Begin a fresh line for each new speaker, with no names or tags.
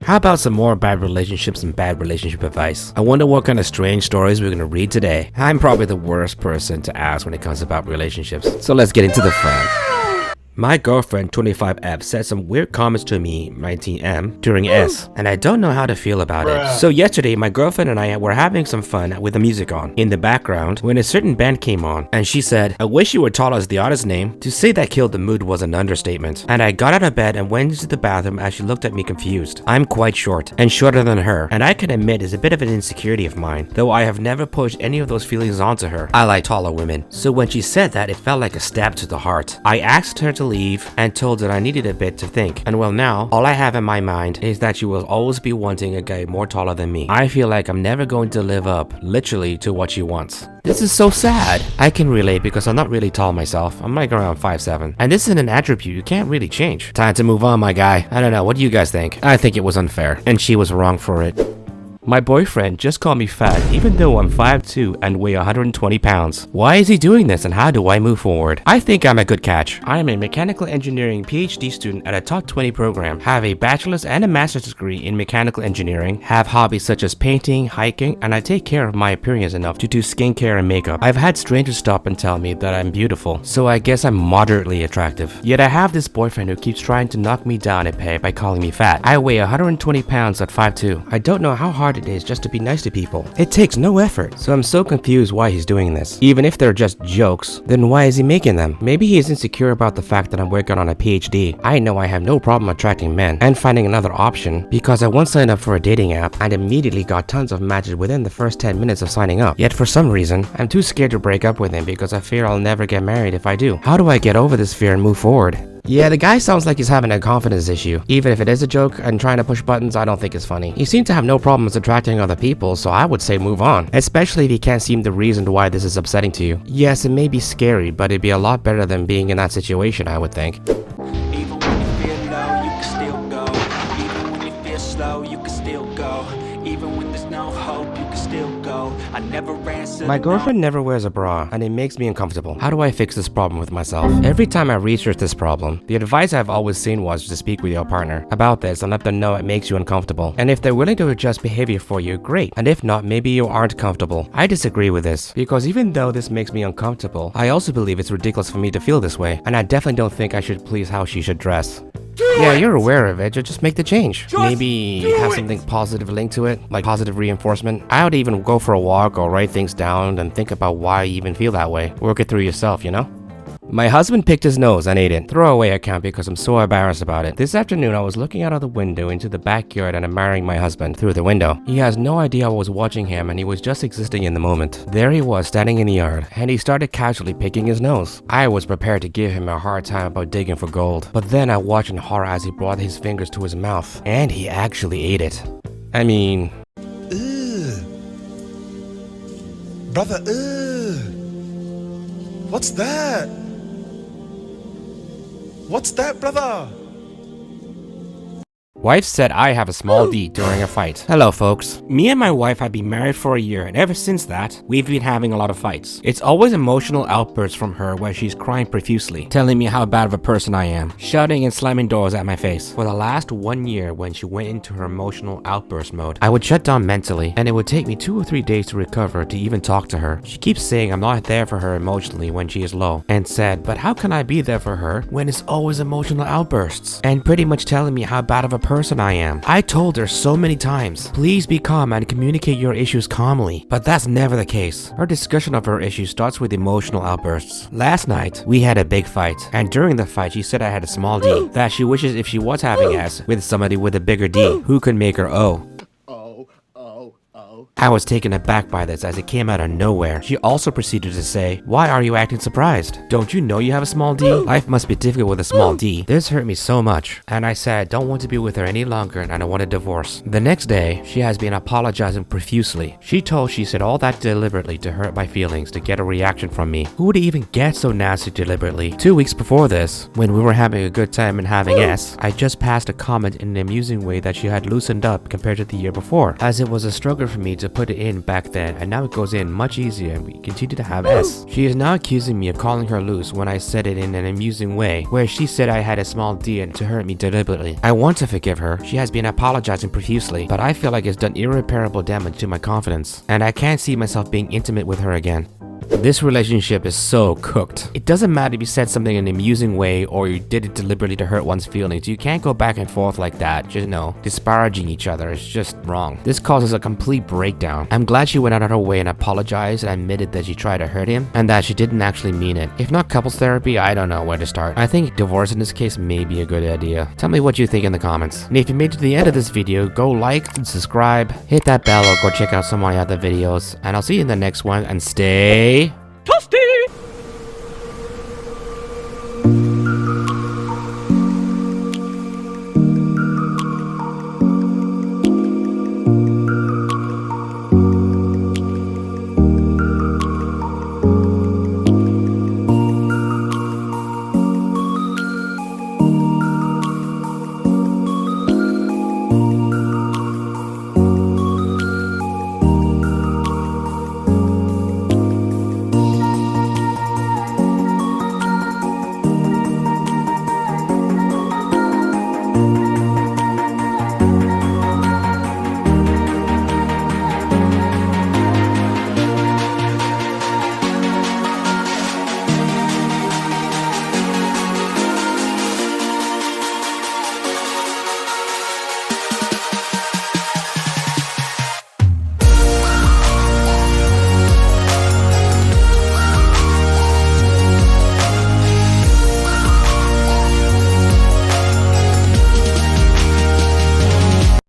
How about some more bad relationships and bad relationship advice? I wonder what kind of strange stories we're gonna read today. I'm probably the worst person to ask when it comes about relationships, so let's get into the fun. My girlfriend 25F said some weird comments to me 19M during S, and I don't know how to feel about it. So yesterday my girlfriend and I were having some fun with the music on in the background when a certain band came on, and she said, "I wish you were tall as the artist's name." To say that killed the mood was an understatement, and I got out of bed and went into the bathroom as she looked at me confused. I'm quite short and shorter than her, and I can admit it's a bit of an insecurity of mine, though I have never pushed any of those feelings onto her. I like taller women, so when she said that, it felt like a stab to the heart. I asked her to leave and told that I needed a bit to think, and well, now all I have in my mind is that she will always be wanting a guy more taller than me. I feel like I'm never going to live up literally to what she wants. This is so sad. I can relate because I'm not really tall myself. I'm like around 5'7", and this is an attribute you can't really change. Time to move on, my guy. I don't know, what do you guys think? I think it was unfair, and she was wrong for it. My boyfriend just called me fat even though I'm 5'2" and weigh 120 pounds. Why is he doing this and how do I move forward? I think I'm a good catch. I am a mechanical engineering PhD student at a top 20 program, have a bachelor's and a master's degree in mechanical engineering, have hobbies such as painting, hiking, and I take care of my appearance enough to do skincare and makeup. I've had strangers stop and tell me that I'm beautiful, so I guess I'm moderately attractive. Yet I have this boyfriend who keeps trying to knock me down a peg by calling me fat. I weigh 120 pounds at 5'2". I don't know how hard it is just to be nice to people. It takes no effort, so I'm so confused why he's doing this. Even if they're just jokes, then why is he making them? Maybe he is insecure about the fact that I'm working on a PhD. I know I have no problem attracting men and finding another option because I once signed up for a dating app and immediately got tons of matches within the first 10 minutes of signing up. Yet for some reason, I'm too scared to break up with him because I fear I'll never get married if I do. How do I get over this fear and move forward? Yeah, the guy sounds like he's having a confidence issue. Even if it is a joke and trying to push buttons, I don't think it's funny. You seem to have no problems attracting other people, so I would say move on. Especially if you can't see the reason why this is upsetting to you. Yes, it may be scary, but it'd be a lot better than being in that situation, I would think.
Even when you feel low, you can still go. Even when you feel slow, you can still go. Even when there's no hope, you can still go. I never answer.
My girlfriend never wears a bra, and it makes me uncomfortable. How do I fix this problem with myself? Every time I research this problem, the advice I've always seen was to speak with your partner about this and let them know it makes you uncomfortable. And if they're willing to adjust behavior for you, great. And if not, maybe you aren't comfortable. I disagree with this, because even though this makes me uncomfortable, I also believe it's ridiculous for me to feel this way, and I definitely don't think I should please how she should dress. Yeah, you're aware of it, just make the change. Maybe have something positive linked to it, like positive reinforcement. I would even go for a walk or write things down and think about why you even feel that way. Work it through yourself, you know? My husband picked his nose and ate it. Throwaway account because I'm so embarrassed about it. This afternoon I was looking out of the window into the backyard and admiring my husband through the window. He has no idea I was watching him and he was just existing in the moment. There he was standing in the yard and he started casually picking his nose. I was prepared to give him a hard time about digging for gold, but then I watched in horror as he brought his fingers to his mouth and he actually ate it. I mean...
Ugh. Brother, ugh. What's that? What's that, brother?
Wife said I have a small D during a fight. Hello folks. Me and my wife have been married for a year and ever since that, we've been having a lot of fights. It's always emotional outbursts from her where she's crying profusely, telling me how bad of a person I am, shouting and slamming doors at my face. For the last 1 year when she went into her emotional outburst mode, I would shut down mentally and it would take me 2 or 3 days to recover to even talk to her. She keeps saying I'm not there for her emotionally when she is low and said, but how can I be there for her when it's always emotional outbursts? And pretty much telling me how bad of a person I am. I told her so many times, please be calm and communicate your issues calmly, but that's never the case. Her discussion of her issues starts with emotional outbursts. Last night, we had a big fight, and during the fight she said I had a small D, that she wishes if she was having S with somebody with a bigger D, who could make her O. I was taken aback by this as it came out of nowhere. She also proceeded to say, why are you acting surprised? Don't you know you have a small D? Life must be difficult with a small D. This hurt me so much. And I said, I don't want to be with her any longer and I want a divorce. The next day, she has been apologizing profusely. She said all that deliberately to hurt my feelings to get a reaction from me. Who would even get so nasty deliberately? 2 weeks before this, when we were having a good time and having S, I just passed a comment in an amusing way that she had loosened up compared to the year before, as it was a struggle for me to to put it in back then, and now it goes in much easier and we continue to have S. She is now accusing me of calling her loose when I said it in an amusing way, where she said I had a small D and to hurt me deliberately. I want to forgive her. She has been apologizing profusely, but I feel like it's done irreparable damage to my confidence, and I can't see myself being intimate with her again. This relationship is so cooked. It doesn't matter if you said something in an amusing way or you did it deliberately to hurt one's feelings. You can't go back and forth like that. Just disparaging each other is just wrong. This causes a complete breakdown. I'm glad she went out of her way and apologized and admitted that she tried to hurt him and that she didn't actually mean it. If not couples therapy, I don't know where to start. I think divorce in this case may be a good idea. Tell me what you think in the comments. And if you made it to the end of this video, go like and subscribe, hit that bell, or go check out some of my other videos. And I'll see you in the next one, and stay